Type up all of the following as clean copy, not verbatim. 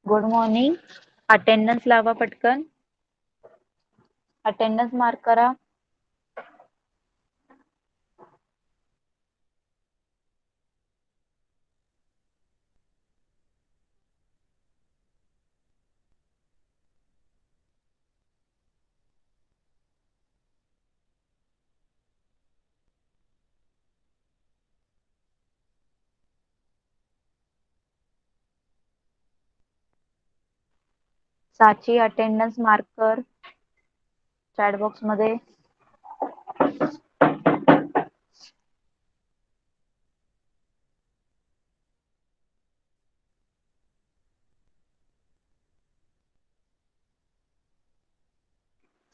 Good morning. Attendance लावा पटकन. Attendance mark करा. साची अटेंडन्स मार्क कर चॅट बॉक्स मध्ये.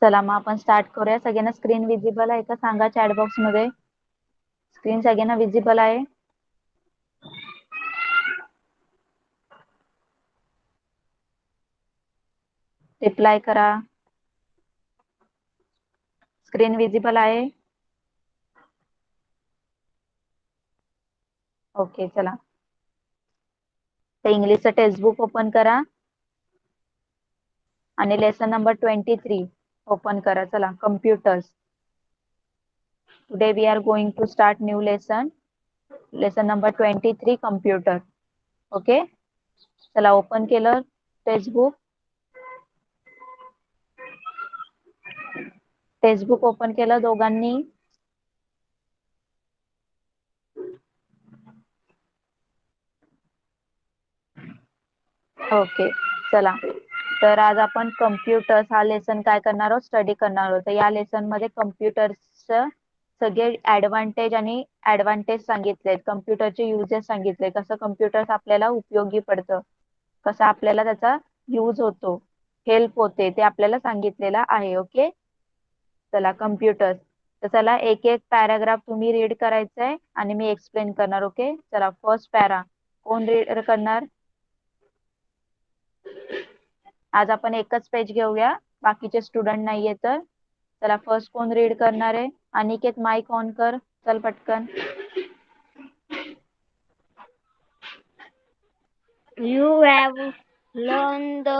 चला मग आपण स्टार्ट करूया. सगळ्यांना स्क्रीन विजिबल आहे का सांगा चॅट बॉक्स मध्ये. स्क्रीन सगळ्यांना विजिबल आहे. रिप्लाय करा. स्क्रीन विजिबल आहे. ओके चला. तर इंग्लिशचं टेक्स्टबुक ओपन करा आणि लेसन नंबर 23 ओपन करा. चला computers. Today we are going to start new lesson number 23 computer. Okay चला ओपन केलं टेक्स्टबुक. टेक्स्टबुक ओपन केलं दोघांनी. ओके चला. तर आज आपण कम्प्युटर्स हा लेसन काय करणार आहोत, स्टडी करणार आहोत. या लेसन मध्ये कम्प्युटर्सचं सगळे ऍडव्हान्टेज आणि ऍडव्हान्टेज सांगितलेत. कम्प्युटरचे युजेस सांगितले, कसं कम्प्युटर्स आपल्याला उपयोगी पडतं, कसं आपल्याला त्याचा यूज होतो, हेल्प होते, ते आपल्याला सांगितलेलं आहे. ओके चला कम्प्युटर्स. तर चला एक एक पॅराग्राफ तुम्ही रीड करायचं आहे आणि मी एक्सप्लेन करणार. ओके चला फर्स्ट पॅरा कोण रीड करणार. आज आपण एकच पेज घेऊया, बाकीचे स्टुडंट नाहीये. तर चला फर्स्ट कोण रीड करणार आहे. अनिकेत माइक ऑन कर. चल पटकन. You have learned the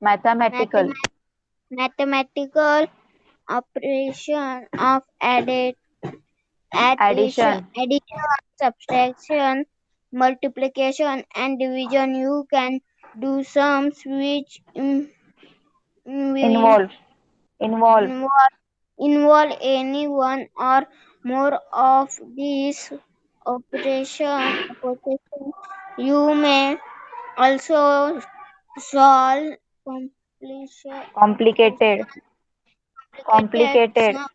Mathematical mathematical operation of addition, addition subtraction, multiplication, and division. You can do sums which will involve involve involve any one or more of these operations. You may also solve complicated complicated complicated sum,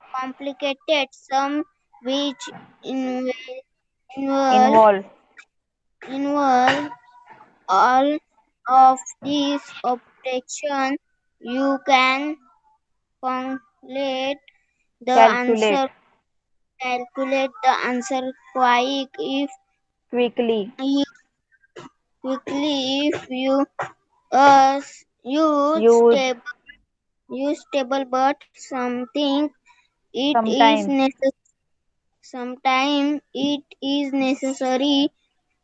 complicated sum which involve, involve involve all of these operations. You can calculate the calculate answer calculate the answer quickly you quickly if you uh, use use table, but something it is sometimes sometimes it is necessary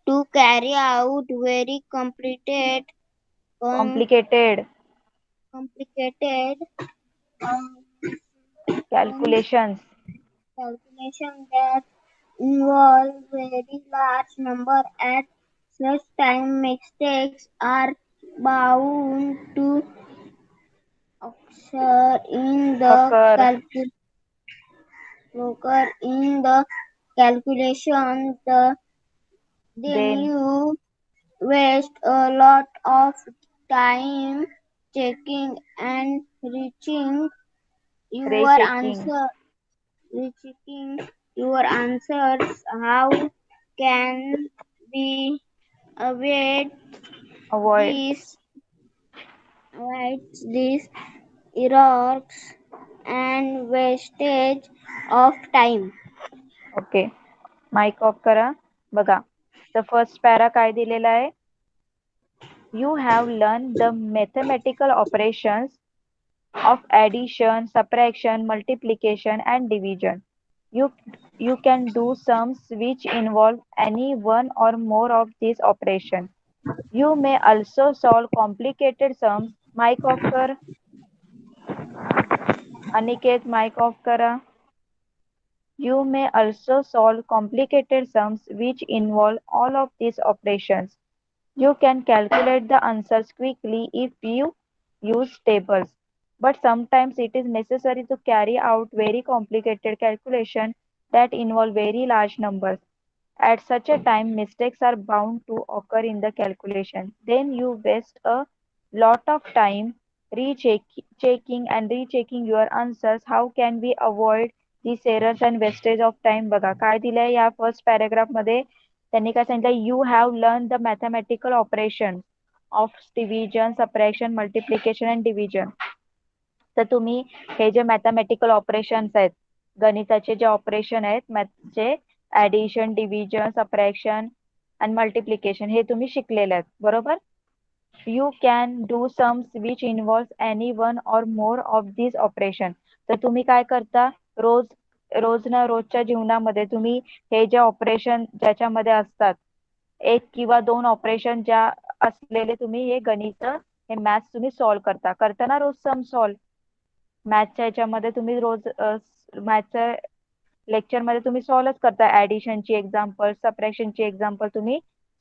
to carry out very com- complicated complicated um, calculations. calculation that involve very large number. At such time mistakes are bound to occur in the Occur. calculation. Then Then you waste a lot of time checking and your rechecking. answer rechecking your answers. How can we avoid Avoid. these avoid these errors and wastage of time? Okay mic off करा. बघा तर first para काय दिलेला आहे. You have learn the mathematical operations of addition, subtraction, multiplication and division. You you can do sums which involve any one or more of these operations. You may also solve complicated sums. Mic off कर. Aniket mic off करा. You may also solve complicated sums which involve all of these operations. You can calculate the answers quickly if you use tables, but sometimes it is necessary to carry out very complicated calculations that involve very large numbers. At such a time, mistakes are bound to occur in the calculation. Then you waste a lot of time checking and rechecking your answers. How can we avoid these errors and wastage of time? बघा काय दिलंय या first paragraph मध्ये त्यांनी काय सांगितलं you have learn the mathematical operation of division subtraction multiplication and division. तर तुम्ही हे जे मॅथमॅटिकल ऑपरेशन्स आहेत गणिताचे जे ऑपरेशन आहेत मॅथचे ऍडिशन डिव्हिजन सबट्रॅक्शन आणि मल्टिप्लिकेशन हे तुम्ही शिकलेले आहेत बरोबर. You can do sums which involve any one or more of this operation. तर तुम्ही काय करता रोज ना रोजच्या जीवनामध्ये तुम्ही हे जे ऑपरेशन ज्याच्यामध्ये असतात एक किंवा दोन ऑपरेशन ज्या असलेले तुम्ही हे गणित हे मॅथ्स तुम्ही सॉल्व्ह करताना रोज सम सॉल्व्ह मॅथच्या याच्यामध्ये तुम्ही रोज मॅथच्या लेक्चरमध्ये तुम्ही सॉल्व्हच करता ऍडिशनची एक्झाम्पल सबट्रॅक्शनची एक्झाम्पल तुम्ही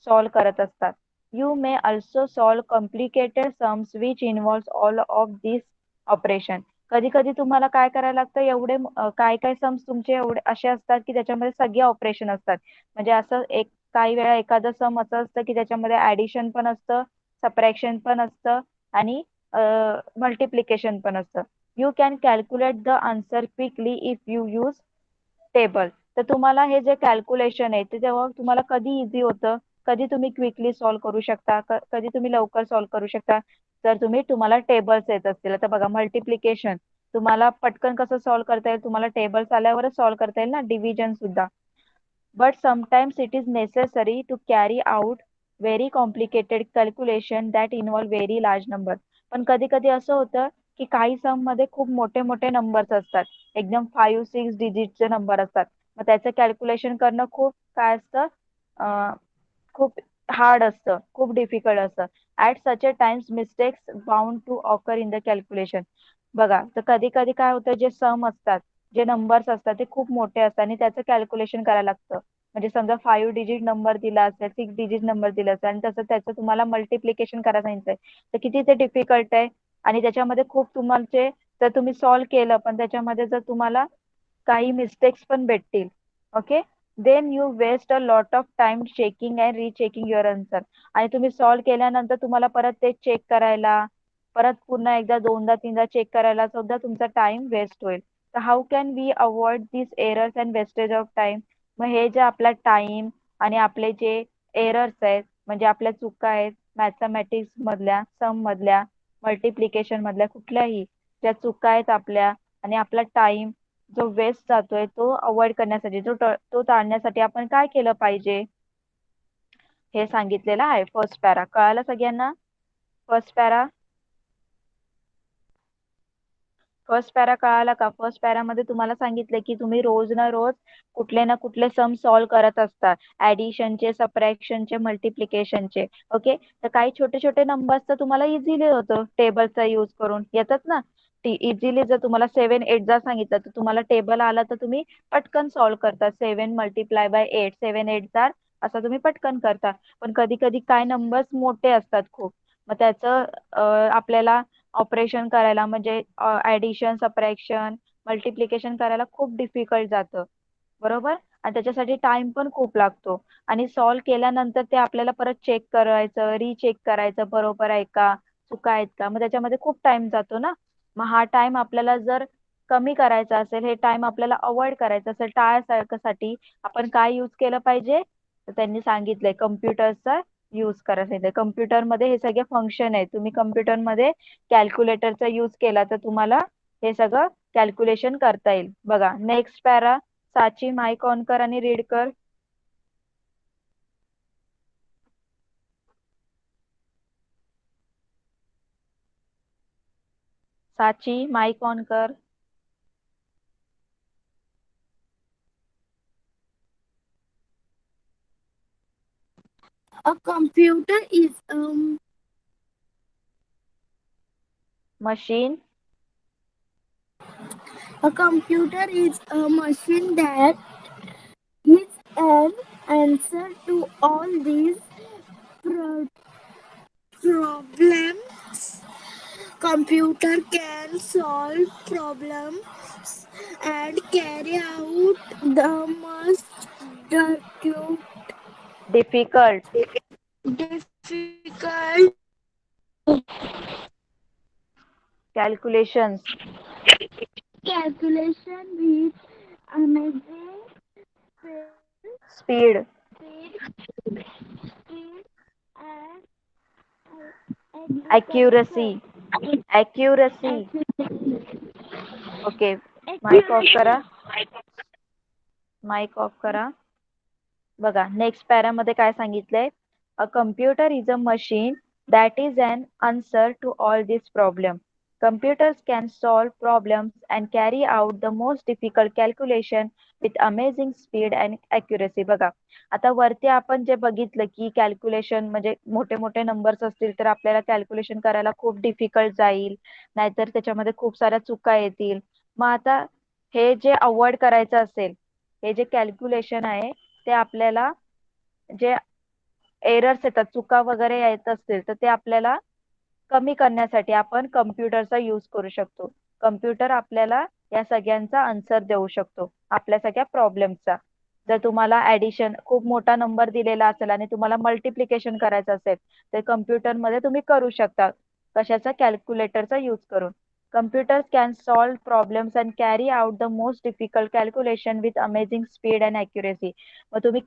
सॉल्व्ह करत असतात. You may also solve complicated sums which involve all of this operation. कधी कधी तुम्हाला काय करायला लागतं एवढे काय काय सम्स तुमचे एवढे असे असतात की त्याच्यामध्ये सगळे ऑपरेशन असतात. म्हणजे असं एक काही वेळा एखादं सम असं असतं की त्याच्यामध्ये ऍडिशन पण असतं सबट्रॅक्शन पण असतं आणि मल्टिप्लिकेशन पण असतं. You can calculate the answer quickly if you use table. तर तुम्हाला हे जे कॅल्क्युलेशन आहे ते तेव्हा तुम्हाला कधी इझी होतं कधी तुम्ही क्विकली सॉल्व्ह करू शकता कधी तुम्ही लवकर सॉल्व्ह करू शकता जर तुम्हाला टेबल्स येत असतील. आता बघा मल्टिप्लिकेशन तुम्हाला पटकन कसं सॉल्व्ह करता येईल तुम्हाला टेबल्स आल्यावरच सॉल्व्ह करता येईल ना डिव्हिजन सुद्धा. But sometimes it is necessary to carry out very complicated calculation that involve very large number. पण कधी कधी असं होतं की काही सम मध्ये खूप मोठे मोठे नंबर्स असतात एकदम 5-6 डिजिटचे नंबर असतात मग त्याचं कॅल्क्युलेशन करणं खूप काय असतं खूप हार्ड असतं खूप डिफिकल्ट असतं. At such a times mistakes bound to occur in the calculation. बघा तर कधी कधी काय होतं जे सम असतात जे नंबर्स असतात ते खूप मोठे असतात आणि त्याचं कॅल्क्युलेशन करायला लागतं. म्हणजे समजा 5 डिजिट नंबर दिला असेल 6 डिजिट नंबर दिला असेल आणि तसं त्याचं तुम्हाला मल्टिप्लिकेशन करायला सांगितलंय तर किती ते डिफिकल्ट आहे. आणि त्याच्यामध्ये खूप तुमचे जर तुम्ही सॉल्व्ह केलं पण त्याच्यामध्ये जर तुम्हाला काही मिस्टेक्स पण भेटतील okay then you waste a lot of time checking and rechecking your answer. आणि तुम्ही सॉल्व्ह केल्यानंतर तुम्हाला परत ते चेक करायला परत पुन्हा एकदा दोनदा तीनदा चेक करायला सुद्धा तुमचा टाइम वेस्ट होईल. तर how can we avoid this errors and wastage of time. मग हे जे आपला टाइम आणि आपले जे एरर्स आहेत म्हणजे आपल्या चुका आहेत मॅथमॅटिक्स मधल्या सम मधल्या मल्टिप्लिकेशन मधल्या कुठल्याही ज्या चुका आहेत आपल्या आणि आपला टाइम जो वेस्ट जातोय तो अवॉइड करण्यासाठी तो टाळण्यासाठी आपण काय केलं पाहिजे हे सांगितलेलं आहे फर्स्ट पॅरा. कळालं सगळ्यांना फर्स्ट पॅरा. फर्स्ट पॅरा कळाला का. फर्स्ट पॅरामध्ये तुम्हाला सांगितलं की तुम्ही रोज ना रोज कुठले ना कुठले सम सॉल्व्ह करत असता ऍडिशनचे सबट्रॅक्शनचे मल्टिप्लिकेशनचे ओके. तर काही छोटे छोटे नंबर्स तर तुम्हाला इझिली होतं टेबलचा यूज करून येतात ना. इझिली जर तुम्हाला 7 8 जर सांगितलं तर तुम्हाला टेबल आला तर तुम्ही पटकन सॉल्व्ह करता 7 × 8 7 8 असं तुम्ही पटकन करता. पण कधी कधी काय नंबर्स मोठे असतात खूप मग त्याचं आपल्याला ऑपरेशन करायला म्हणजे ऍडिशन सबट्रॅक्शन मल्टिप्लिकेशन करायला खूप डिफिकल्ट जातं बरोबर. आणि त्याच्यासाठी टाइम पण खूप लागतो आणि सॉल्व्ह केल्यानंतर ते आपल्याला परत चेक करायचं रिचेक करायचं बरोबर आहे का चुका आहेत का मग त्याच्यामध्ये खूप टाइम जातो ना. मग हा टाइम आपल्याला जर कमी करायचा असेल हे टाइम आपल्याला अवॉइड करायचं असेल टाळण्यासाठी आपण काय यूज केलं पाहिजे तर त्यांनी सांगितलंय कम्प्युटरचा यूज करायचं. कम्प्युटरमध्ये हे सगळे फंक्शन आहेत तुम्ही कम्प्युटरमध्ये कॅल्क्युलेटरचा यूज केला तर तुम्हाला हे सगळं कॅल्क्युलेशन करता येईल. बघा नेक्स्ट पॅरा. साची माईक ऑन कर आणि रीड कर. साची माईक ऑन कर. A computer is machine a computer is a machine that is an answer to all these pro- problems. Computer can solve problems and carry out the most difficult difficult difficult calculations calculation with amazing speed speed, speed and accuracy agriculture. accuracy Accuracy. Okay mic off Accuracy. करा mic off करा बघा next पॅरामध्ये काय सांगितलंय a computer is a machine that is an answer to all this problem computers can solve problems and carry out the most difficult calculation with amazing speed and accuracy बघा आता वरती आपण जे बघितलं की कॅल्क्युलेशन म्हणजे मोठे मोठे नंबर्स असतील तर आपल्याला कॅल्क्युलेशन करायला खूप डिफिकल्ट जाईल नाहीतर त्याच्यामध्ये खूप साऱ्या चुका येतील मग आता हे जे अवॉइड करायचं असेल हे जे कॅल्क्युलेशन आहे ते आपल्याला जे एरर्स येतात चुका वगैरे येत असतील तर ते आपल्याला कमी करण्यासाठी आपण कम्प्युटरचा यूज करू शकतो कम्प्युटर आपल्याला या सगळ्यांचा आन्सर देऊ शकतो आपल्या सगळ्या प्रॉब्लेमचा जर तुम्हाला ऍडिशन खूप मोठा नंबर दिलेला असेल आणि तुम्हाला मल्टिप्लिकेशन करायचं असेल तर कम्प्युटरमध्ये तुम्ही करू शकता कशाचा कॅल्क्युलेटरचा यूज करून computers can solve problems and carry out the most difficult calculation with amazing speed and accuracy मग तुम्ही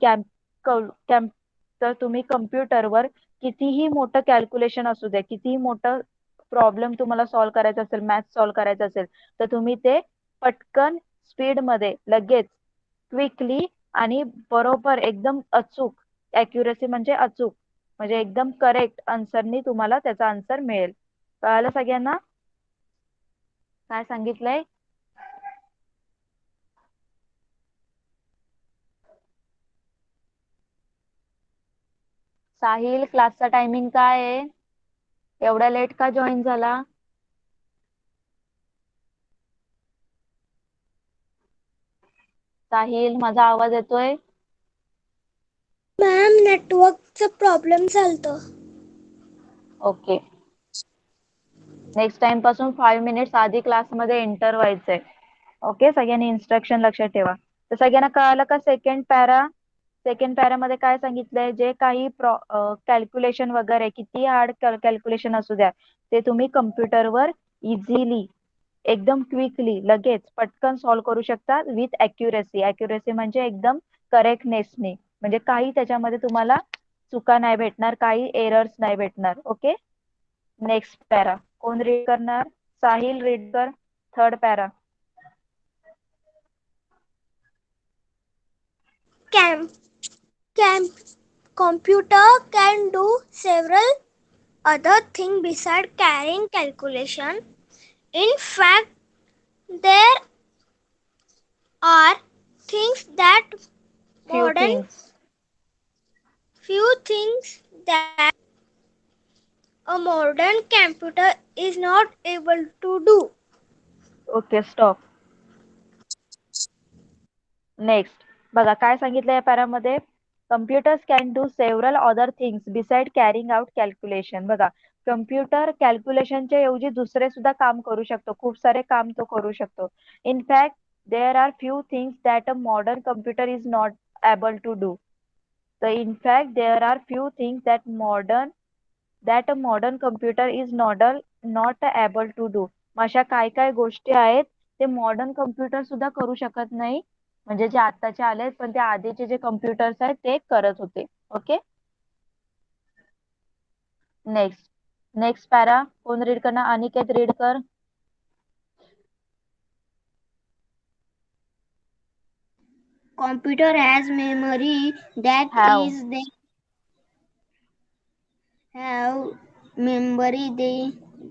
तर तुम्ही कम्प्युटरवर कितीही मोठं कॅल्क्युलेशन असू द्या कितीही मोठं प्रॉब्लेम तुम्हाला सॉल्व्ह करायचा असेल मॅथ सॉल्व्ह करायचं असेल तर तुम्ही ते पटकन स्पीड मध्ये लगेच क्विकली आणि बरोबर एकदम अचूक अॅक्युरेसी म्हणजे अचूक म्हणजे एकदम करेक्ट आन्सरनी तुम्हाला त्याचा आन्सर मिळेल कळालं सगळ्यांना काय सांगितलंय साहिल क्लासचा टायमिंग काय आहे एवढा लेट का जॉईन झाला साहिल माझा आवाज येतोय मॅम नेटवर्कचा प्रॉब्लेम झालतं. ओके नेक्स्ट टाइम पासून 5 मिनिट्स आधी क्लासमध्ये एंटर व्हायचंय ओके सगळ्यांनी इन्स्ट्रक्शन लक्षात ठेवा तर सगळ्यांना कळालं का सेकंड पॅरामध्ये काय सांगितलंय जे काही कॅल्क्युलेशन वगैरे किती हार्ड कॅल्क्युलेशन असू द्या ते तुम्ही कम्प्युटरवर इझिली एकदम क्विकली लगेच पटकन सॉल्व्ह करू शकता विथ अॅक्युरेसी अॅक्युरेसी म्हणजे एकदम करेक्टनेसने म्हणजे काही त्याच्यामध्ये तुम्हाला चुका नाही भेटणार काही एरर्स नाही भेटणार ओके नेक्स्ट पॅरा कोण रीड करणार साहिल रीड कर third para Can can computer can do several other things besides carrying calculation. In fact, there are things that few modern things few things that a modern computer is not able to do. Okay stop next बघा काय सांगितलं या पॅरामध्ये computers can do several other things beside carrying out calculation बघा computer कॅल्क्युलेशनच्या ऐवजी दुसरे सुद्धा काम करू शकतो खूप सारे काम तो करू शकतो in fact there are few things that a modern computer is not able to do so in fact there are few things that a modern computer is not able to do मग अशा काय काय गोष्टी आहेत ते मॉडर्न कम्प्युटर सुद्धा करू शकत नाही म्हणजे जे आत्ताचे आलेत पण ते आधीचे जे कम्प्युटर्स आहेत ते करत होते ओके नेक्स्ट पॅरा कोण रीड करणार अनिकेत रीड कर Computer has memory that have is they have memory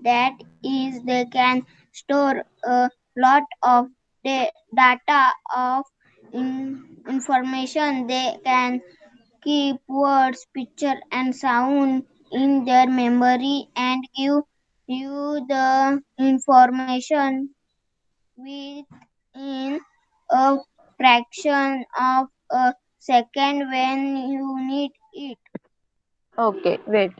that is they can store a lot of data of information they can keep words, picture, and sound in their memory and give you the information within a fraction of a second when you need it. Okay wait.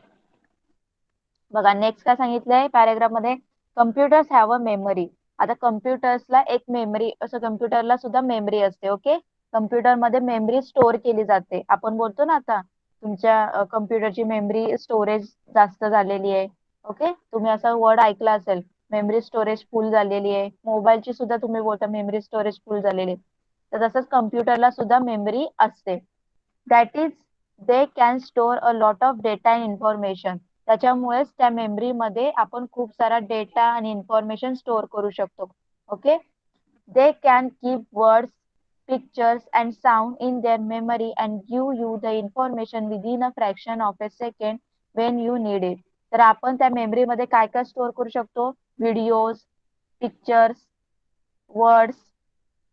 बघा next काय सांगितलंय paragraph मध्ये, computers have a memory. आता कम्प्युटर्सला एक memory, असं कम्प्युटरला सुद्धा memory असते. ओके, कम्प्युटरमध्ये मेमरी स्टोअर केली जाते. आपण बोलतो ना आता तुमच्या कम्प्युटरची मेमरी स्टोरेज जास्त झालेली आहे. ओके, तुम्ही असा वर्ड ऐकला असेल, मेमरी स्टोरेज फुल झालेली आहे. मोबाईलची सुद्धा तुम्ही बोलता मेमरी स्टोरेज फुल झालेली आहे. तर तसंच कम्प्युटरला सुद्धा मेमरी असते. That is they can store a lot of data and information. त्याच्यामुळेच त्या मेमरीमध्ये आपण खूप सारा डेटा आणि इन्फॉर्मेशन स्टोअर करू शकतो. Okay, they can keep words, pictures and sound in their memory and give you the information within a fraction of a second when you need it. तर आपण त्या मेमरीमध्ये काय काय स्टोअर करू शकतो, व्हिडिओज, पिक्चर्स, वर्ड्स,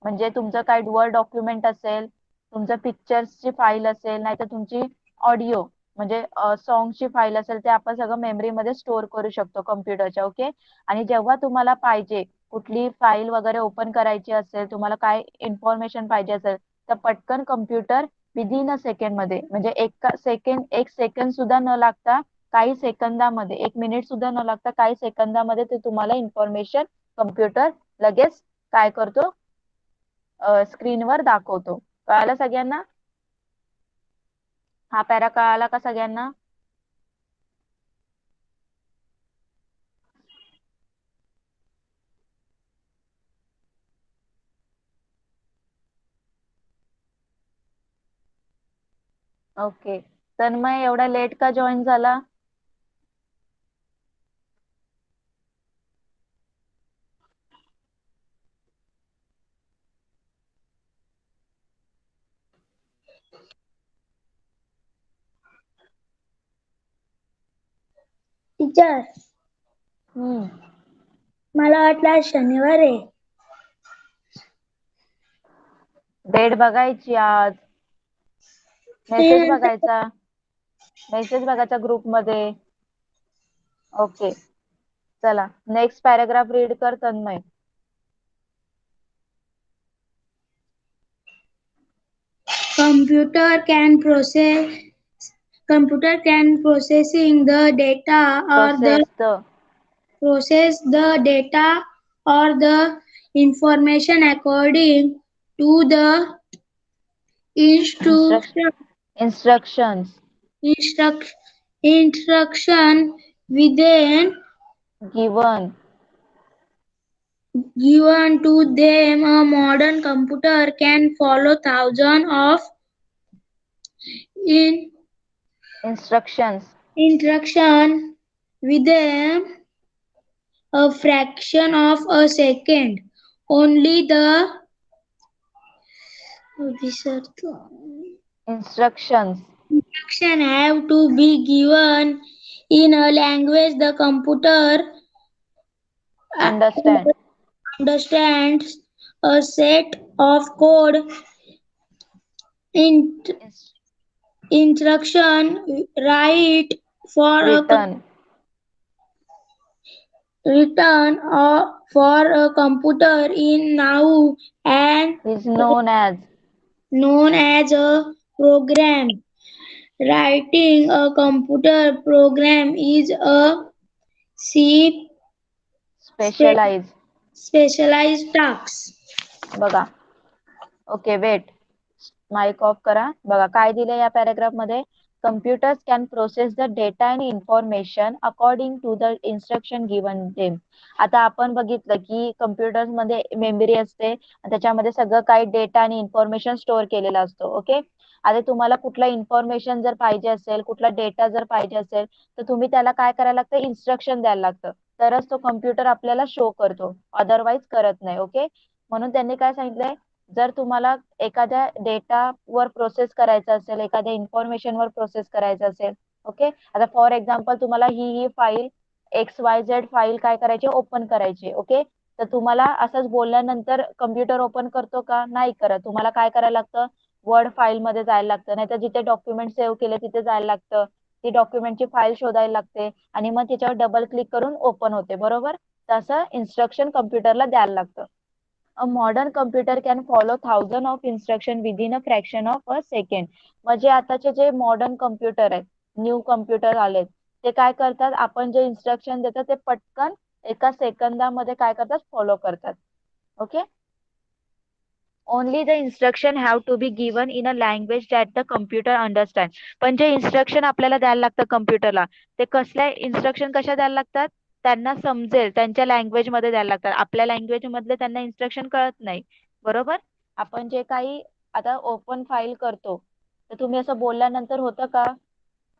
म्हणजे तुमचं काय वर्ड डॉक्युमेंट असेल, तुमचं पिक्चर्सची फाईल असेल, नाहीतर तुमची ऑडिओ म्हणजे सॉंगची फाईल असेल, ते आपण सगळं मेमरीमध्ये स्टोअर करू शकतो कम्प्युटरच्या. ओके, आणि जेव्हा तुम्हाला पाहिजे कुठली फाईल वगैरे ओपन करायची असेल, तुम्हाला काय इन्फॉर्मेशन पाहिजे असेल, तर पटकन कम्प्युटर विदिन अ सेकंड मध्ये, म्हणजे एक सेकंड सुद्धा न लागता, काही सेकंदामध्ये, 1 मिनिट सुद्धा न लागता काही सेकंदामध्ये ते तुम्हाला इन्फॉर्मेशन कम्प्युटर लगेच काय करतो, स्क्रीनवर दाखवतो. कळालं सगळ्यांना? हा पॅरा कळाला का सगळ्यांना? ओके, तन्मय एवढा लेट का जॉईन झाला? टीचर मला वाटलं आज शनिवार आहे. डेट बघायची आज, मेसेज बघायचा ग्रुप मध्ये. ओके, चला नेक्स्ट पॅराग्राफ रीड कर Tanmay. Computer can processing the data process the data or the information according to the instructions instruction within given to them. A modern computer can follow thousands of instructions within a fraction of a second. Only the instructions have to be given in a language the computer understands. A set of code instruction written for a computer in now and is known as a program. Writing a computer program is a specialized task. बघा. Okay wait, mic off करा. बघा काय दिलंय या paragraph मध्ये, computers can process the data and information according to the instruction given them. आता आपण बघितलं की कम्प्युटर्स मध्ये मेमरी असते, त्याच्यामध्ये सगळं काही डेटा आणि इन्फॉर्मेशन स्टोअर केलेला असतो. ओके, आता तुम्हाला कुठला इन्फॉर्मेशन जर पाहिजे असेल, कुठला डेटा जर पाहिजे असेल, तर तुम्ही त्याला काय करायला लागतं, इन्स्ट्रक्शन द्यायला लागतं, तरच तो कम्प्युटर आपल्याला शो करतो, अदरवाईज करत नाही. ओके, म्हणून त्यांनी काय सांगितलंय, जर तुम्हाला एखाद्या डेटावर प्रोसेस करायचं असेल, एखाद्या इन्फॉर्मेशन वर प्रोसेस करायचं असेल, ओके, आता फॉर एक्झाम्पल तुम्हाला ही फाईल XYZ फाईल काय करायची, ओपन करायची. ओके, तर तुम्हाला असंच बोलल्यानंतर कम्प्युटर ओपन करतो का, नाही करत. तुम्हाला काय करायला लागतं, वर्ड फाईल मध्ये जायला लागतं, नाहीतर जिथे डॉक्युमेंट सेव्ह केले तिथे जायला लागतं. ती डॉक्युमेंटची फाईल शोधायला लागते आणि मग त्याच्यावर डबल क्लिक करून ओपन होते, बरोबर. तसं इन्स्ट्रक्शन कम्प्युटरला द्यायला लागतं. अ modern computer can follow thousand of instruction within a fraction of a second. म्हणजे आताचे जे मॉडर्न कम्प्युटर आहेत, न्यू कम्प्युटर आलेत, ते काय करतात, आपण जे इन्स्ट्रक्शन देतात ते पटकन एका सेकंदामध्ये काय करतात, फॉलो करतात. Okay. Only the instruction have to be given in a language that the computer understand. पण जे इन्स्ट्रक्शन आपल्याला द्यायला लागतं कम्प्युटरला, ते कसल्या इन्स्ट्रक्शन कशा द्यायला लागतात, त्यांना समजेल त्यांच्या लँग्वेज मध्ये द्यायला लागतात. आपल्या लँग्वेज मधले त्यांना इन्स्ट्रक्शन कळत नाही, बरोबर. आपण जे काही आता ओपन फाईल करतो, तर तुम्ही असं बोलल्यानंतर होतं का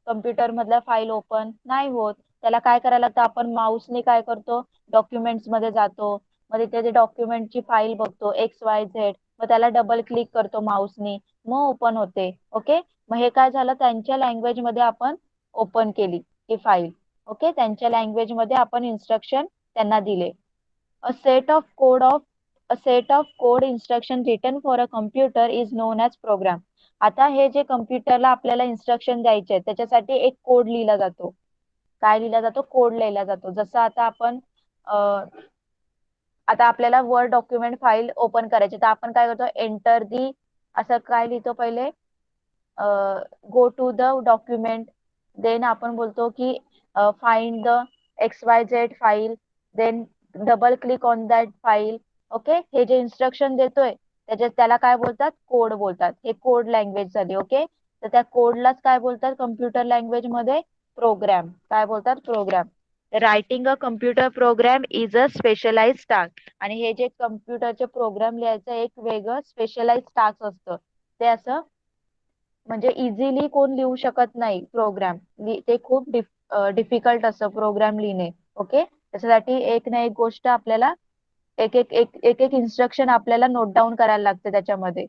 कम्प्युटर मधल्या फाईल ओपन? नाही होत. त्याला काय करायला लागतं, आपण माऊसने काय करतो, डॉक्युमेंट्स मध्ये जातो, मग तिथे ते डॉक्युमेंटची फाईल बघतो XYZ, मग त्याला डबल क्लिक करतो माऊसने, मग ओपन होते. ओके. मग हे काय झालं, त्यांच्या लँग्वेज मध्ये आपण ओपन केली ती फाईल. ओके. त्यांच्या लँग्वेज मध्ये आपण इन्स्ट्रक्शन त्यांना दिले. A set of code of a set of code instruction written for a computer is known as program. आता हे जे कम्प्युटरला आपल्याला इन्स्ट्रक्शन द्यायचे आहेत, त्याच्यासाठी एक कोड लिहिला जातो. काय लिहिला जातो, कोड लिहिला जातो. जसं आता आपण आता आपल्याला वर्ड डॉक्युमेंट फाईल ओपन करायची, तर आपण काय करतो, एंटर दी, असं काय लिहितो पहिले, go to the document, then आपण बोलतो की find the XYZ file, then double click on that file. Okay. हे जे इन्स्ट्रक्शन देतोय त्याला काय बोलतात, कोड बोलतात. हे कोड लँग्वेज झाली. ओके. तर त्या कोडलाच काय बोलतात कम्प्युटर लँग्वेज मध्ये, प्रोग्राम. काय बोलतात, program. Writing a computer program is a specialize task. आणि हे जे कम्प्युटरचे प्रोग्राम लिहायचं एक वेगळं स्पेशलाइज टास्क असतं. ते असं म्हणजे इझिली कोण लिहू शकत नाही प्रोग्राम. ते खूप डिफिकल्ट असतं प्रोग्राम लिहिणे. ओके. त्याच्यासाठी एक ना एक गोष्ट आपल्याला एक एक एक एक एक इन्स्ट्रक्शन आपल्याला नोट डाऊन करायला लागते त्याच्यामध्ये.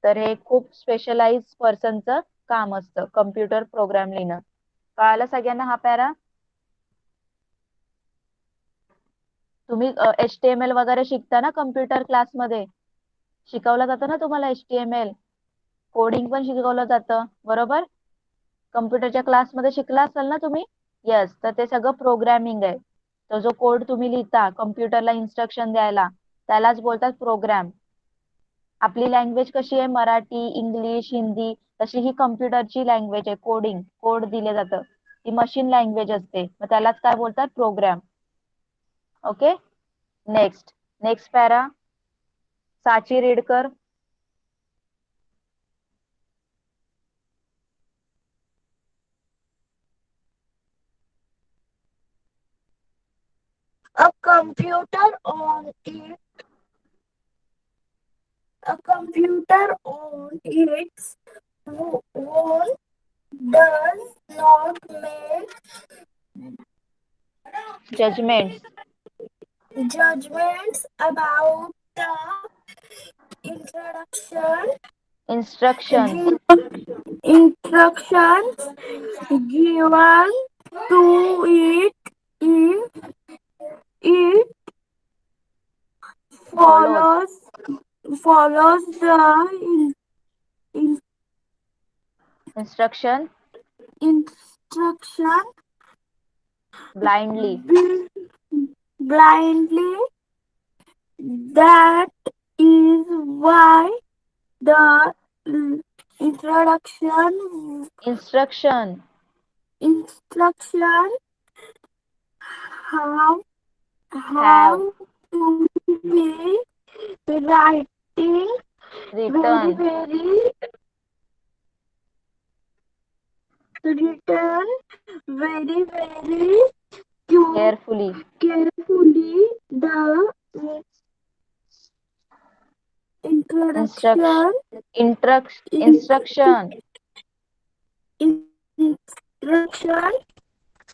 तर हे खूप स्पेशलाइज पर्सनचं काम असतं कम्प्युटर प्रोग्राम लिहिणं. कळालं सगळ्यांना हा पॅरा? तुम्ही HTML वगैरे शिकता ना कम्प्युटर क्लासमध्ये, शिकवलं जातं ना तुम्हाला HTML, कोडिंग पण शिकवलं जातं, बरोबर. कम्प्युटरच्या क्लासमध्ये शिकला असाल ना तुम्ही. येस. तर ते सगळं प्रोग्रामिंग आहे. तो जो कोड तुम्ही लिहिता कम्प्युटरला इन्स्ट्रक्शन द्यायला, त्यालाच बोलतात प्रोग्राम. आपली लँग्वेज कशी आहे, मराठी, इंग्लिश, हिंदी, तशी ही कम्प्युटरची लँग्वेज आहे. कोडिंग, कोड दिले जातं, ती मशीन लँग्वेज असते, मग त्यालाच काय बोलतात, program. Okay. Next next para, Sachi read कर. A computer on it. A computer on its own does not make judgements. judgments about the introduction instructions. instructions given to it. It follows. follows the in, instruction instruction blindly. blindly. That is why the instruction instruction have have to be writing very return very written very very carefully. carefully. The introduction instruction instruction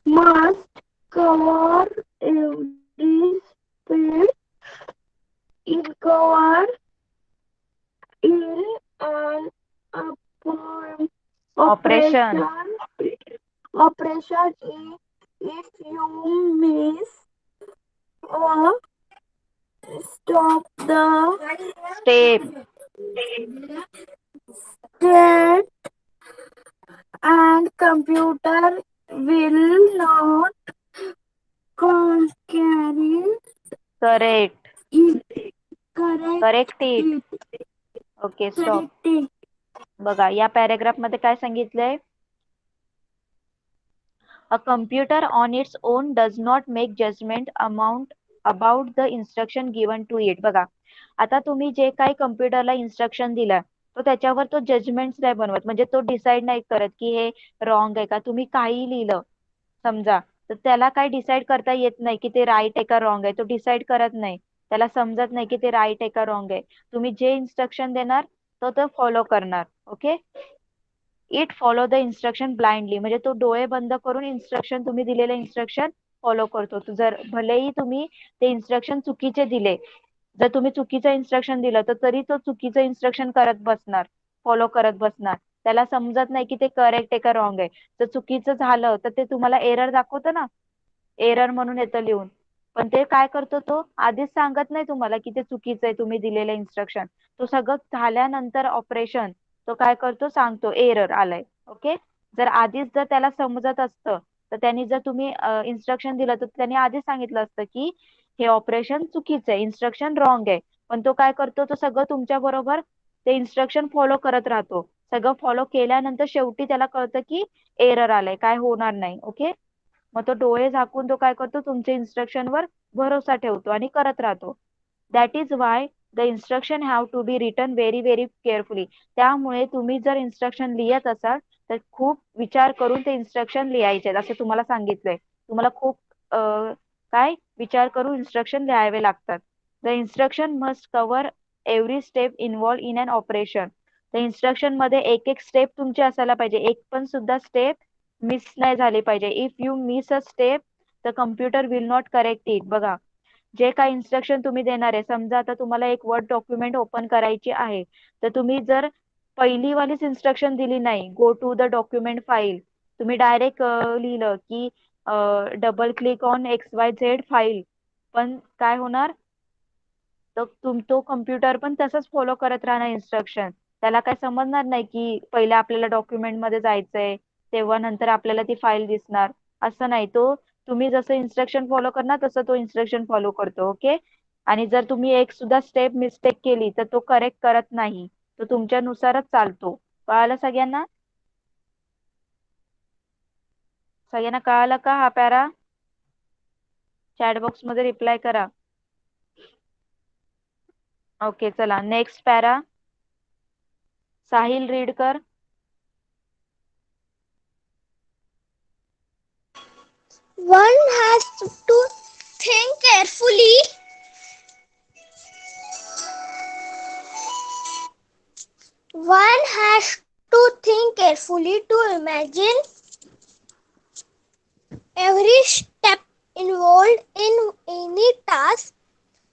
must cover every step in cover in an operation. operation. If you miss or stop the step. that and computer will not carry correct it. Correct correct it. it. Okay stop. Correct it. बघा या paragraph मध्ये काय सांगितलंय. A computer on its own does not make judgment amount about the instruction given to it. बघा आता तुम्ही जे काही कम्प्युटरला इन्स्ट्रक्शन दिलं तो त्याच्यावर तो जजमेंट नाही बनवत, म्हणजे तो डिसाईड नाही करत की हे रॉंग आहे का. तुम्ही काही लिहिलं समजा तर त्याला काय डिसाईड करता येत नाही की ते राईट आहे का रॉंग आहे. तो डिसाईड करत नाही, त्याला समजत नाही की ते राईट आहे का रॉंग आहे. तुम्ही जे इन्स्ट्रक्शन देणार तो तो फॉलो करणार. Okay. It follow the instruction blindly, म्हणजे तो डोळे बंद करून इन्स्ट्रक्शन, तुम्ही दिलेले इन्स्ट्रक्शन फॉलो करतो. जर भलेही तुम्ही ते इन्स्ट्रक्शन चुकीचे दिले, जर तुम्ही चुकीचं इन्स्ट्रक्शन दिलं तर तरी तो चुकीचं इन्स्ट्रक्शन करत बसणार, फॉलो करत बसणार. त्याला समजत नाही की ते करेक्ट आहे का रॉंग आहे. जर चुकीचं झालं तर ते तुम्हाला एरर दाखवतं ना, एरर म्हणून येतं लिहून. पण ते काय करतो, तो आधीच सांगत नाही तुम्हाला की ते चुकीचं आहे तुम्ही दिलेलं इन्स्ट्रक्शन. तो सगळं झाल्यानंतर ऑपरेशन तो काय करतो, सांगतो एरर आलाय. ओके. जर आधीच जर त्याला समजत असतं तर त्यांनी जर तुम्ही इन्स्ट्रक्शन दिलं तर त्यांनी आधीच सांगितलं असतं की हे ऑपरेशन चुकीचं आहे, इन्स्ट्रक्शन रॉंग आहे. पण तो काय करतो, तो सगळं तुमच्या बरोबर ते इन्स्ट्रक्शन फॉलो करत राहतो. सगळं फॉलो केल्यानंतर शेवटी त्याला कळतं की एरर आलाय, काय होणार नाही. ओके. मग तो डोळे झाकून तो काय करतो, तुमच्या इन्स्ट्रक्शन वर भरोसा ठेवतो आणि करत राहतो. That is why the instruction have to be written very very carefully. त्यामुळे तुम्ही जर इन्स्ट्रक्शन लिहित असाल तर खूप विचार करून ते इन्स्ट्रक्शन लिहायचे असं तुम्हाला सांगितलंय. तुम्हाला खूप काय विचार करून इन्स्ट्रक्शन लिहावे लागतात. The instruction must cover every step involve in an operation. त्या इन्स्ट्रक्शन मध्ये एक एक स्टेप तुमची असायला पाहिजे, एक पण सुद्धा स्टेप मिस नाही झाली पाहिजे. If you miss a step the computer will not correct it. बघा जे काही इन्स्ट्रक्शन तुम्ही देणार आहे, समजा आता तुम्हाला एक वर्ड डॉक्युमेंट ओपन करायची आहे तर तुम्ही जर पहिली वालीच इन्स्ट्रक्शन दिली नाही, go to the document file, तुम्ही डायरेक्ट लिहिलं की double click on XYZ file, पण काय होणार, तर तो कम्प्युटर पण तसंच फॉलो करत राहणार इन्स्ट्रक्शन. त्याला काय समजणार नाही की पहिले आपल्याला डॉक्युमेंट मध्ये जायचंय तेव्हा नंतर आपल्याला ती फाईल दिसणार. असं नाही, तो तुम्ही जसं इन्स्ट्रक्शन फॉलो करणार तसं तो इन्स्ट्रक्शन फॉलो करतो. ओके. आणि जर तुम्ही एक सुद्धा स्टेप मिस्टेक केली तर तो करेक्ट करत नाही, तो तुमच्यानुसारच चालतो. कळालं सगळ्यांना? सगळ्यांना कळालं का हा पॅरा? चॅट बॉक्स मध्ये रिप्लाय करा. ओके चला नेक्स्ट पॅरा. साहिल रीड कर. One has to think carefully. One has to think carefully to imagine every step involved in any task.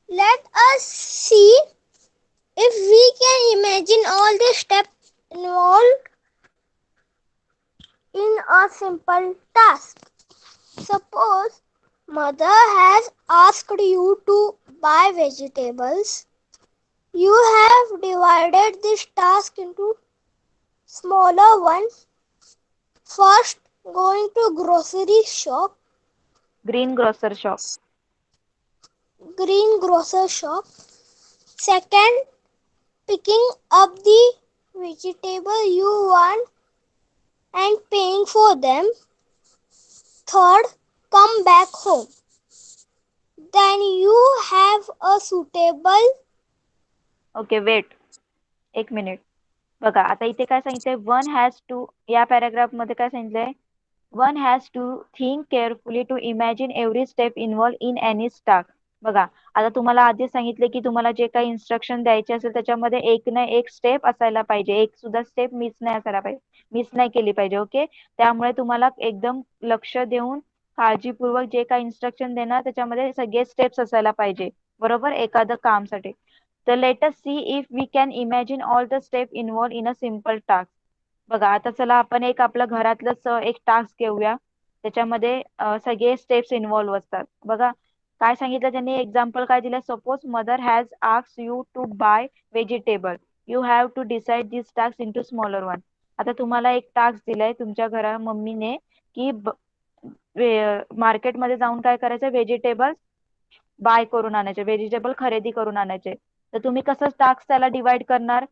Let us see if we can imagine all the steps involved in a simple task. Suppose mother has asked you to buy vegetables. You have divided this task into smaller ones. First, going to grocery shop, green grocer shop. green grocer shop. Second, picking up the vegetable you want and paying for them. Third, come back home. Then you have a suitable. Okay wait एक minute. बघा आता इथे काय सांगितलंय, one has to, या paragraph मध्ये काय सांगितलंय, one has to think carefully to imagine every step involve in any task. बघा आता तुम्हाला आधीच सांगितले की तुम्हाला जे काही इन्स्ट्रक्शन द्यायचे असेल त्याच्यामध्ये एक ना एक स्टेप असायला पाहिजे, एक सुद्धा स्टेप मिस नाही असायला पाहिजे, मिस नाही केली पाहिजे. ओके. त्यामुळे तुम्हाला एकदम लक्ष देऊन काळजीपूर्वक जे काही इन्स्ट्रक्शन देणार त्याच्यामध्ये सगळे स्टेप्स असायला पाहिजे, बरोबर, एखादं कामसाठी. तर let us see if we can imagine all the step involve in a simple task. बघा आता चला आपण एक आपलं घरातलंच एक टास्क घेऊया, त्याच्यामध्ये सगळे स्टेप्स इन्व्हॉल्व असतात. बघा काय सांगितलं त्यांनी, एक्झाम्पल काय दिलं, suppose mother has asked you to buy vegetable. You have to decide this task into smaller one. आता तुम्हाला एक टास्क दिलाय तुमच्या घरा मम्मीने की मार्केटमध्ये जाऊन काय करायचं, व्हेजिटेबल्स बाय करून आणायचे, व्हेजिटेबल खरेदी करून आणायचे. तर तुम्ही कसं टास्क त्याला डिवाइड करणार?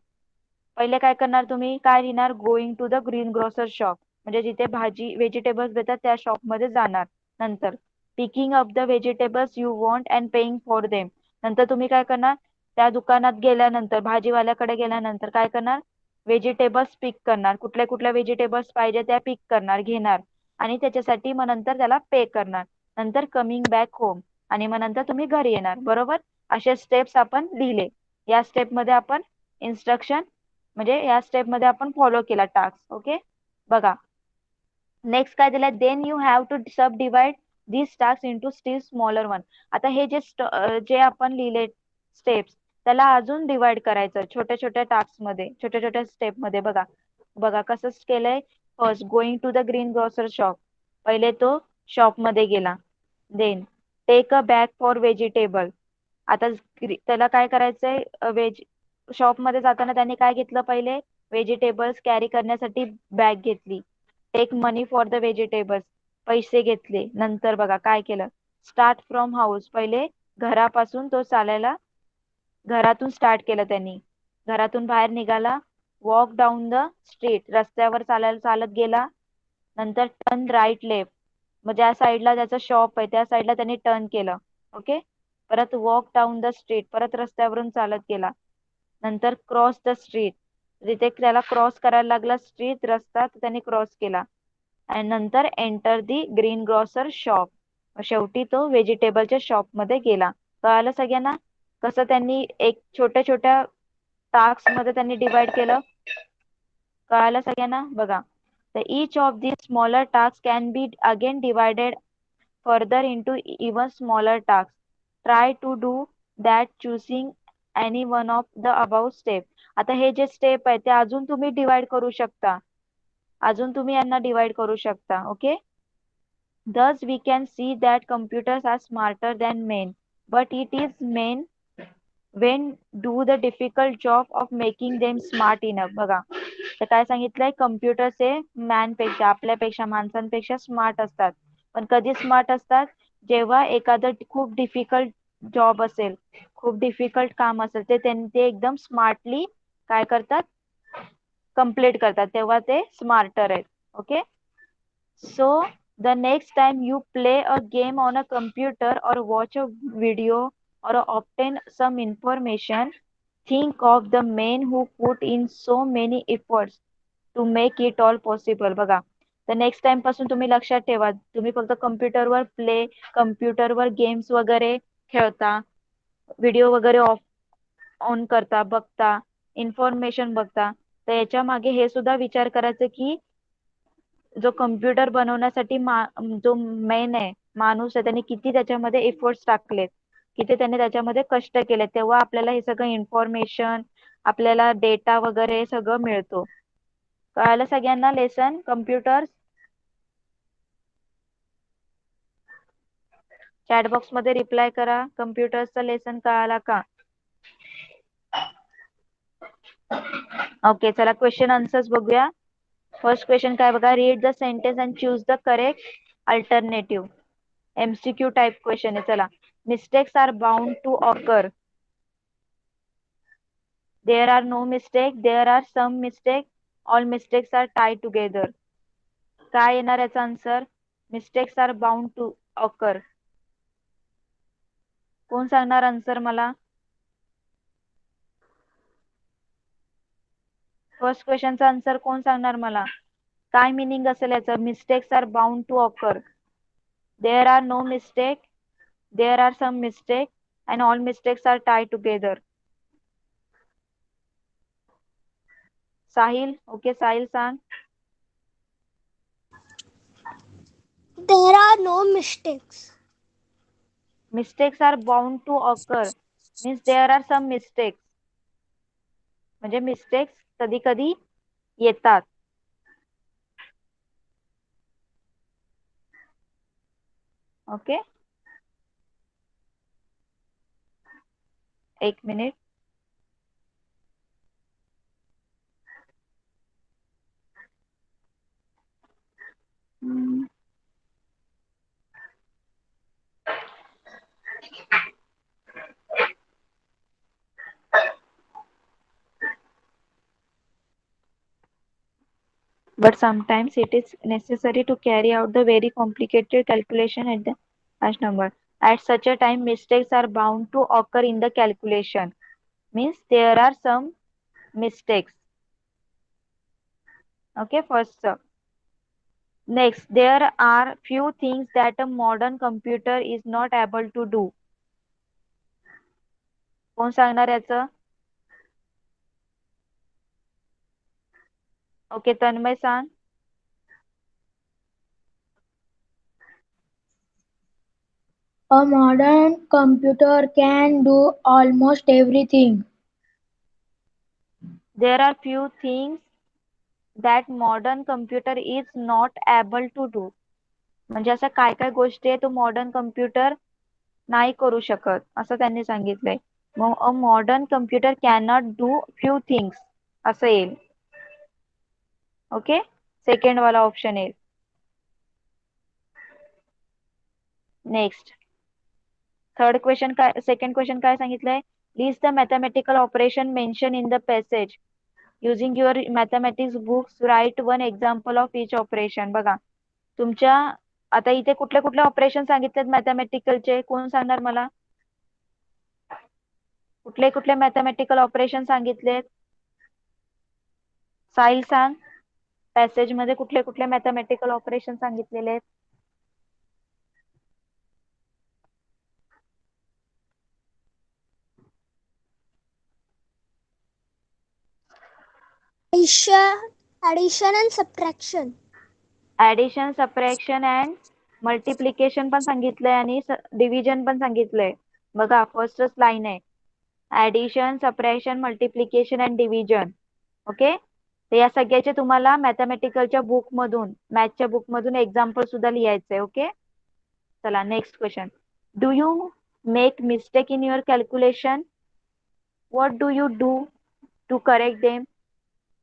पहिले काय करणार तुम्ही, काय लिहिणार, going to the green grocer shop, म्हणजे जिथे भाजी व्हेजिटेबल्स देतात त्या शॉप मध्ये जाणार. नंतर picking up the vegetables you want and paying for them. नंतर तुम्ही काय करणार, त्या दुकानात गेल्यानंतर भाजीवाल्याकडे गेल्यानंतर काय करणार, व्हेजिटेबल्स पिक करणार, कुठल्या कुठल्या व्हेजिटेबल्स पाहिजे त्या पिक करणार, घेणार आणि त्याच्यासाठी मग नंतर त्याला पे करणार. नंतर कमिंग बॅक होम, आणि मग नंतर तुम्ही घरी येणार. बरोबर, असे स्टेप्स आपण लिहिले. या स्टेप मध्ये आपण इन्स्ट्रक्शन म्हणजे या स्टेप मध्ये आपण फॉलो केला टास्क. ओके, बघा नेक्स्ट काय दिलंय, then you have to subdivide this task into still smaller one. आता हे जे आपण लिहिले स्टेप्स त्याला अजून डिवाइड करायचं छोट्या छोट्या टास्क मध्ये, छोट्या छोट्या स्टेप मध्ये. बघा बघा कसं केलंय. First going to the green grocer shop, पहिले तो शॉप मध्ये गेला. Then take a bag for vegetable, आता त्याला काय करायचंय, व्हेज शॉप मध्ये जाताना त्यांनी काय घेतलं, पहिले व्हेजिटेबल्स कॅरी करण्यासाठी बॅग घेतली. Take money for the vegetables, पैसे घेतले. नंतर बघा काय केलं, स्टार्ट फ्रॉम हाऊस, पहिले घरापासून तो चालायला, घरातून स्टार्ट केलं त्यांनी, घरातून बाहेर निघाला. वॉक डाऊन द स्ट्रीट, रस्त्यावर चालायला चालत गेला. नंतर टर्न राईट लेफ्ट, मग ज्या साईडला त्याचा शॉप आहे त्या साईडला त्यांनी टर्न केलं. ओके, परत वॉक डाऊन द स्ट्रीट, परत रस्त्यावरून चालत गेला. नंतर क्रॉस द स्ट्रीट, तिथे त्याला क्रॉस करायला लागला स्ट्रीट, रस्ता, त्यांनी क्रॉस केला. आणि नंतर enter the green grocer shop, शेवटी तो व्हेजिटेबलच्या शॉप मध्ये गेला. कळालं सगळ्यांना कसं त्यांनी एक छोट्या छोट्या टास्क मध्ये त्यांनी डिवाइड केलं? कळालं सगळ्यांना? बघा, तर each of these smaller tasks can be again divided further into even smaller tasks. Try to do that choosing any one of the above step. आता हे जे स्टेप आहे ते अजून तुम्ही डिवाइड करू शकता, अजून तुम्ही यांना डिवाइड करू शकता. Okay, thus we can see that computers are smarter than men, but it is men when do the difficult job of making them smart enough. बघा, तर काय सांगितलंय, कम्प्युटर्स हे मॅन पेक्षा, आपल्यापेक्षा, माणसांपेक्षा स्मार्ट असतात. पण कधी स्मार्ट असतात, जेव्हा एखादं खूप डिफिकल्ट जॉब असेल, खूप डिफिकल्ट काम असेल, ते एकदम स्मार्टली काय करतात, कम्प्लीट करतात, तेव्हा ते स्मार्टर आहेत. Okay, so the next time you play a game on a computer or watch a video or obtain some information, think of the men who put in so many efforts to make it all possible. बघा, तर next time पासून तुम्ही लक्षात ठेवा, तुम्ही फक्त कम्प्युटरवर कम्प्युटरवर games वगैरे खेळता, व्हिडिओ वगैरे ऑन करता, बघता, इन्फॉर्मेशन बघता, तर याच्या मागे हे सुद्धा विचार करायचं की जो कम्प्युटर बनवण्यासाठी जो मेन आहे, माणूस आहे, त्यांनी किती त्याच्यामध्ये एफर्ट्स टाकलेत, किती त्याने त्याच्यामध्ये कष्ट केले, तेव्हा आपल्याला हे सगळं इन्फॉर्मेशन, आपल्याला डेटा वगैरे सगळं मिळतो. कळालं सगळ्यांना लेसन कम्प्युटर्स? चॅट बॉक्स मध्ये रिप्लाय करा, कम्प्युटर्सचं लेसन कळाला का? ओके, चला क्वेश्चन आन्सर्स बघूया. फर्स्ट क्वेश्चन काय बघा, read the sentence and choose the correct alternative. MCQ type question आहे. चला, mistakes are bound to occur. There are no mistake, there are some mistake, all mistakes are tied together. काय येणार याचा answer? Mistakes are bound to occur. कोण सांगणार answer मला? First क्वेश्चनचा answer कोण सांगणार मला? काय मिनिंग असेल याचं? Mistakes are bound to occur. There are no mistake, there are some mistake, and all mistakes are tied together. Sahil, okay Sahil सांग. There are no mistakes. Mistakes are bound to occur means there are some mistakes, म्हणजे mistakes कधी कधी येतात. Okay, एक minute. but sometimes it is necessary to carry out the very complicated calculation at the large number. At such a time, mistakes are bound to occur in the calculation. Means there are some mistakes. Okay, first. Next, there are few things that a modern computer is not able to do. कोण सांगणार याचं? Okay, Tanmay सांग. A modern computer can do almost everything. There are few things that modern computer is not able to do. म्हणजे असं काय काय गोष्टी आहे तो मॉडर्न कम्प्युटर नाही करू शकत असं त्यांनी सांगितलंय. मग a modern computer can not do few things असं येईल. ओके, सेकंड वाला ऑप्शन येईल. नेक्स्ट, थर्ड क्वेश्चन काय, सेकंड क्वेश्चन काय सांगितलंय? List the mathematical operation mention in the passage using your mathematics books, write one example of each operation. बघा तुमच्या आता इथे कुठले कुठले ऑपरेशन सांगितलेत मॅथमॅटिकलचे, कोण सांगणार मला? कुठले कुठले मॅथमॅटिकल ऑपरेशन सांगितलेत? साहिल सांग, पॅसेज मध्ये कुठले कुठले मॅथमॅटिकल ऑपरेशन सांगितलेले आहेत? Addition and subtraction. Addition, subtraction and multiplication पण सांगितलंय आणि डिव्हिजन पण सांगितलंय. बघा फर्स्टच लाईन आहे, addition, subtraction, multiplication and division. Okay, तर या सगळ्याचे तुम्हाला मॅथमॅटिकलच्या बुक मधून, मॅथच्या बुक मधून एक्झाम्पल सुद्धा लिहायचंय. ओके, चला next question. Do you make mistake in your calculation? What do you do to correct them?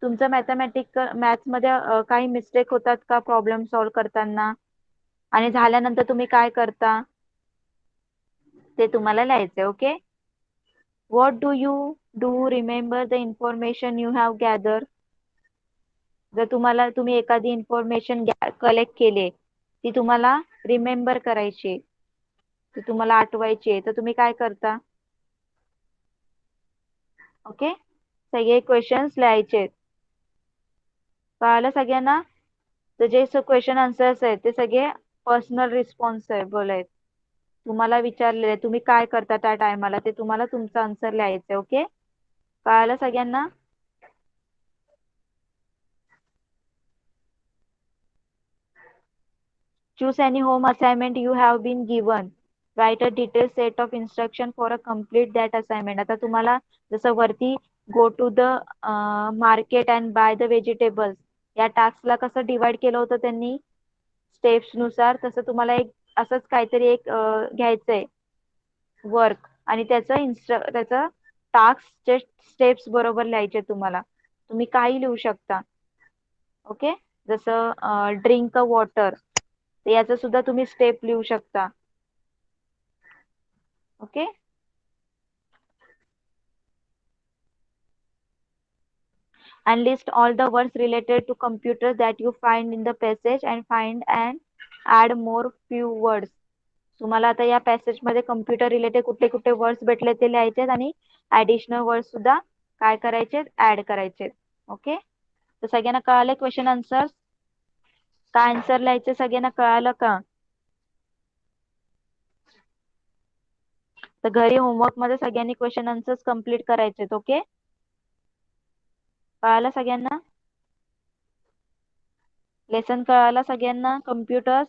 तुमचं मॅथ्स मध्ये काही मिस्टेक होतात का प्रॉब्लेम सॉल्व्ह करताना, आणि झाल्यानंतर तुम्ही काय करता ते तुम्हाला लिहायचंय. Okay, what do you do remember the information you have gather? जर तुम्ही एखादी इन्फॉर्मेशन कलेक्ट केली, ती तुम्हाला रिमेंबर करायची, ती तुम्हाला आठवायची, तर तुम्ही काय करता? ओके, सगळे क्वेश्चन्स लिहायचे. कळालं सगळ्यांना? तर जे क्वेश्चन आन्सर्स आहेत ते सगळे पर्सनल रिस्पॉन्स आहे, बोलायत तुम्हाला विचारलेले, तुम्ही काय करता त्या टायमाला ते तुम्हाला तुमचा आन्सर लिहायचंय. ओके, कळालं सगळ्यांना? Choose any home assignment you have been given, write a detail set of instruction for a complete that assignment. आता तुम्हाला जसं वरती go to the market and buy the vegetables या टास्कला कसं डिवाइड केलं होतं त्यांनी स्टेप्स नुसार, तसं तुम्हाला एक असंच काहीतरी एक घ्यायचंय वर्क, आणि त्याचं टास्कचे स्टेप्स बरोबर लिहायचे तुम्हाला. तुम्ही काही लिहू शकता. ओके, जसं ड्रिंक अ वॉटर, याचं सुद्धा तुम्ही स्टेप लिहू शकता. Okay, and list all the words related to computers that you find in the passage and find and add more few words. तुम्हाला आता या पॅसेज मध्ये कम्प्युटर रिलेटेड कुठले कुठले वर्ड्स भेटले ते लिहायचे आणि ऍडिशनल वर्ड सुद्धा काय करायचे, ऍड करायचे. ओके, तर सगळ्यांना कळाले क्वेश्चन आन्सर? काय आन्सर लिहायचे सगळ्यांना कळालं का? तर घरी होमवर्क मध्ये सगळ्यांनी क्वेश्चन आन्सर्स कम्प्लीट करायचे. ओके, कळालं सगळ्यांना? लेसन कळाला सगळ्यांना कम्प्युटर्स?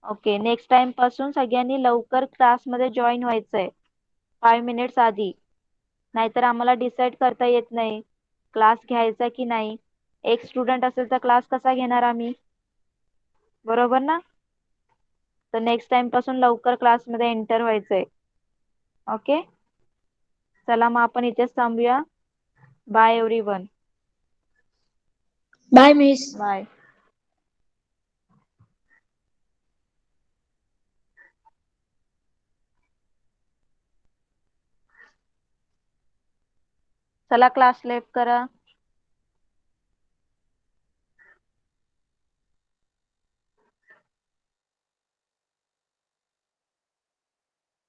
ओके, नेक्स्ट टाइम पासून सगळ्यांनी लवकर क्लासमध्ये जॉईन व्हायचंय 5 मिनिट्स आधी, नाहीतर आम्हाला डिसाईड करता येत नाही क्लास घ्यायचा की नाही. एक स्टुडंट असेल तर क्लास कसा घेणार आम्ही, बरोबर ना? तर नेक्स्ट टाइम पासून लवकर क्लासमध्ये एंटर व्हायचंय. ओके, चला मग आपण इथेच थांबूया. Bye everyone. Bye, Miss. Bye. चला क्लास लेफ्ट करा.